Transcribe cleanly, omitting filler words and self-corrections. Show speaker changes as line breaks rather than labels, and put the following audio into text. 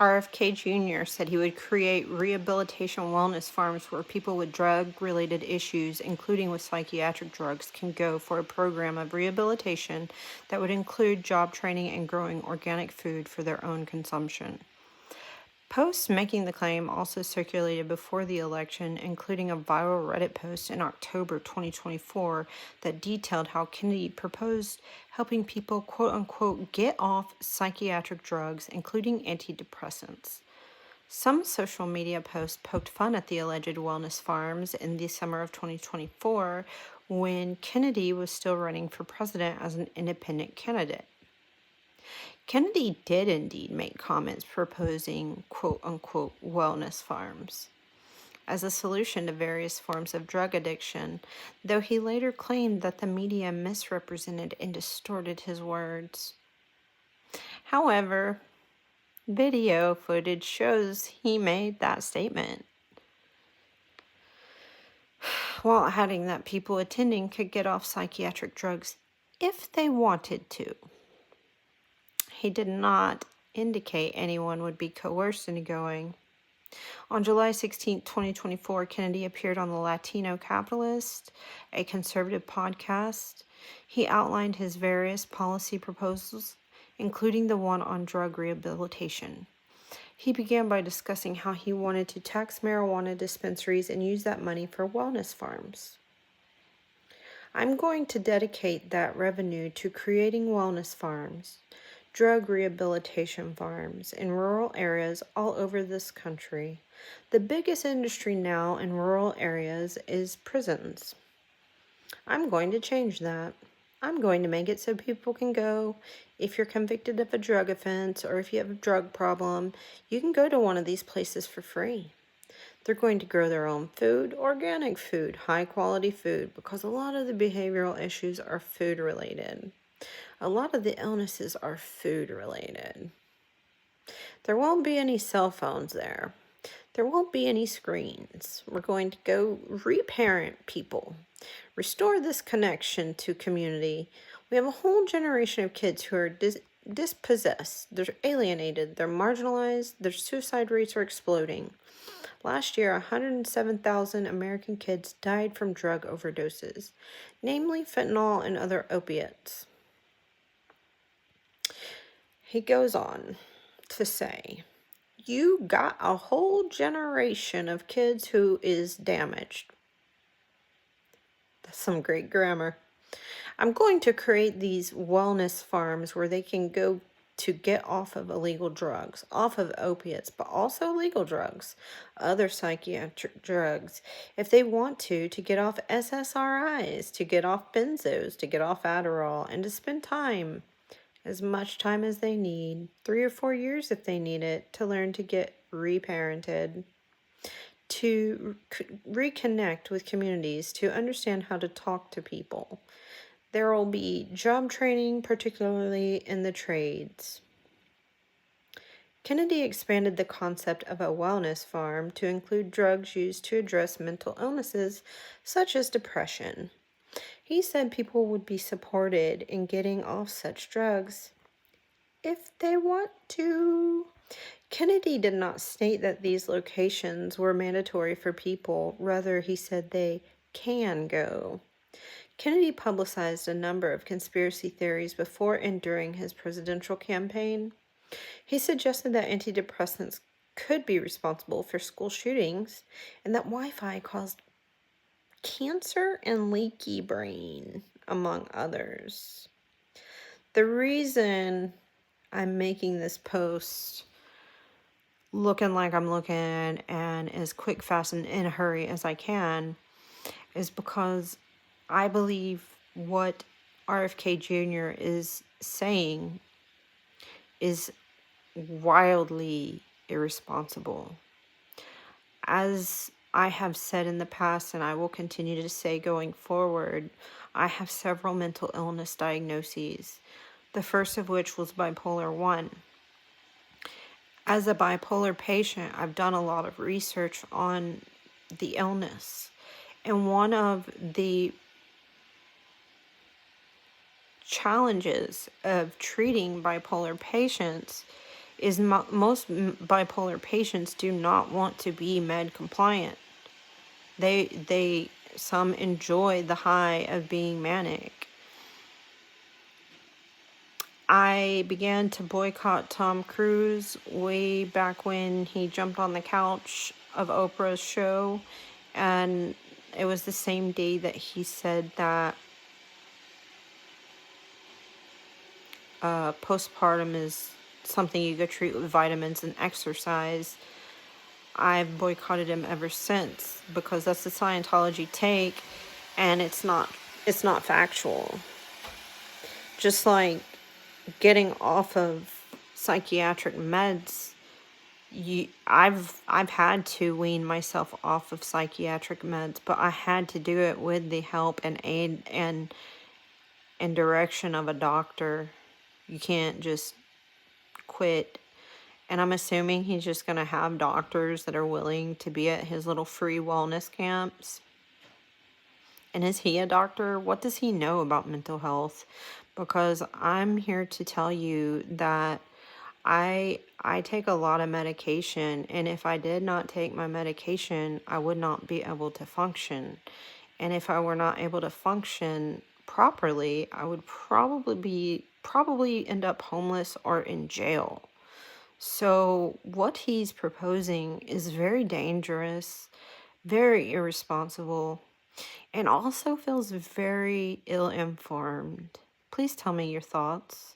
RFK Jr. said he would create rehabilitation wellness farms where people with drug-related issues, including with psychiatric drugs, can go for a program of rehabilitation that would include job training and growing organic food for their own consumption. Posts making the claim also circulated before the election, including a viral Reddit post in October 2024 that detailed how Kennedy proposed helping people, quote-unquote, get off psychiatric drugs, including antidepressants. Some social media posts poked fun at the alleged wellness farms in the summer of 2024 when Kennedy was still running for president as an independent candidate. Kennedy did indeed make comments proposing quote-unquote wellness farms as a solution to various forms of drug addiction, though he later claimed that the media misrepresented and distorted his words. However, video footage shows he made that statement, while adding that people attending could get off psychiatric drugs if they wanted to. He did not indicate anyone would be coerced into going. On July 16, 2024, Kennedy appeared on the Latino Capitalist, a conservative podcast. He outlined his various policy proposals, including the one on drug rehabilitation. He began by discussing how he wanted to tax marijuana dispensaries and use that money for wellness farms. I'm going to dedicate that revenue to creating wellness farms, drug rehabilitation farms in rural areas all over this country. The biggest industry now in rural areas is prisons. I'm going to change that. I'm going to make it so people can go. If you're convicted of a drug offense or if you have a drug problem, you can go to one of these places for free. They're going to grow their own food, organic food, high quality food, because a lot of the behavioral issues are food related. A lot of the illnesses are food related. There won't be any cell phones there. There won't be any screens. We're going to go reparent people, restore this connection to community. We have a whole generation of kids who are dispossessed. They're alienated. They're marginalized. Their suicide rates are exploding. Last year, 107,000 American kids died from drug overdoses, namely fentanyl and other opiates. He goes on to say, you got a whole generation of kids who is damaged. That's some great grammar. I'm going to create these wellness farms where they can go to get off of illegal drugs, off of opiates, but also legal drugs, other psychiatric drugs, if they want to get off SSRIs, to get off benzos, to get off Adderall, and to spend time, as much time as they need, 3 or 4 years if they need it, to learn to get reparented, to reconnect with communities, to understand how to talk to people. There will be job training, particularly in the trades. Kennedy expanded the concept of a wellness farm to include drugs used to address mental illnesses such as depression. He said people would be supported in getting off such drugs if they want to. Kennedy did not state that these locations were mandatory for people. Rather, he said they can go. Kennedy publicized a number of conspiracy theories before and during his presidential campaign. He suggested that antidepressants could be responsible for school shootings and that Wi-Fi caused cancer and leaky brain, among others. The reason I'm making this post looking like I'm looking and as quick, fast, and in a hurry as I can is because I believe what RFK Jr. is saying is wildly irresponsible. As I have said in the past, and I will continue to say going forward, I have several mental illness diagnoses, the first of which was bipolar 1. As a bipolar patient, I've done a lot of research on the illness, and one of the challenges of treating bipolar patients is most bipolar patients do not want to be med compliant. They some enjoy the high of being manic. I began to boycott Tom Cruise way back when he jumped on the couch of Oprah's show, and it was the same day that he said that postpartum is something you go treat with vitamins and exercise. I've boycotted him ever since because that's the Scientology take, and it's not factual. Just like getting off of psychiatric meds, I've had to wean myself off of psychiatric meds, but I had to do it with the help and aid and direction of a doctor. You can't just quit. And I'm assuming he's just going to have doctors that are willing to be at his little free wellness camps. And is he a doctor? What does he know about mental health? Because I'm here to tell you that I take a lot of medication, and if I did not take my medication, I would not be able to function. And if I were not able to function properly, I would probably end up homeless or in jail. So, what he's proposing is very dangerous, very irresponsible, and also feels very ill informed. Please tell me your thoughts.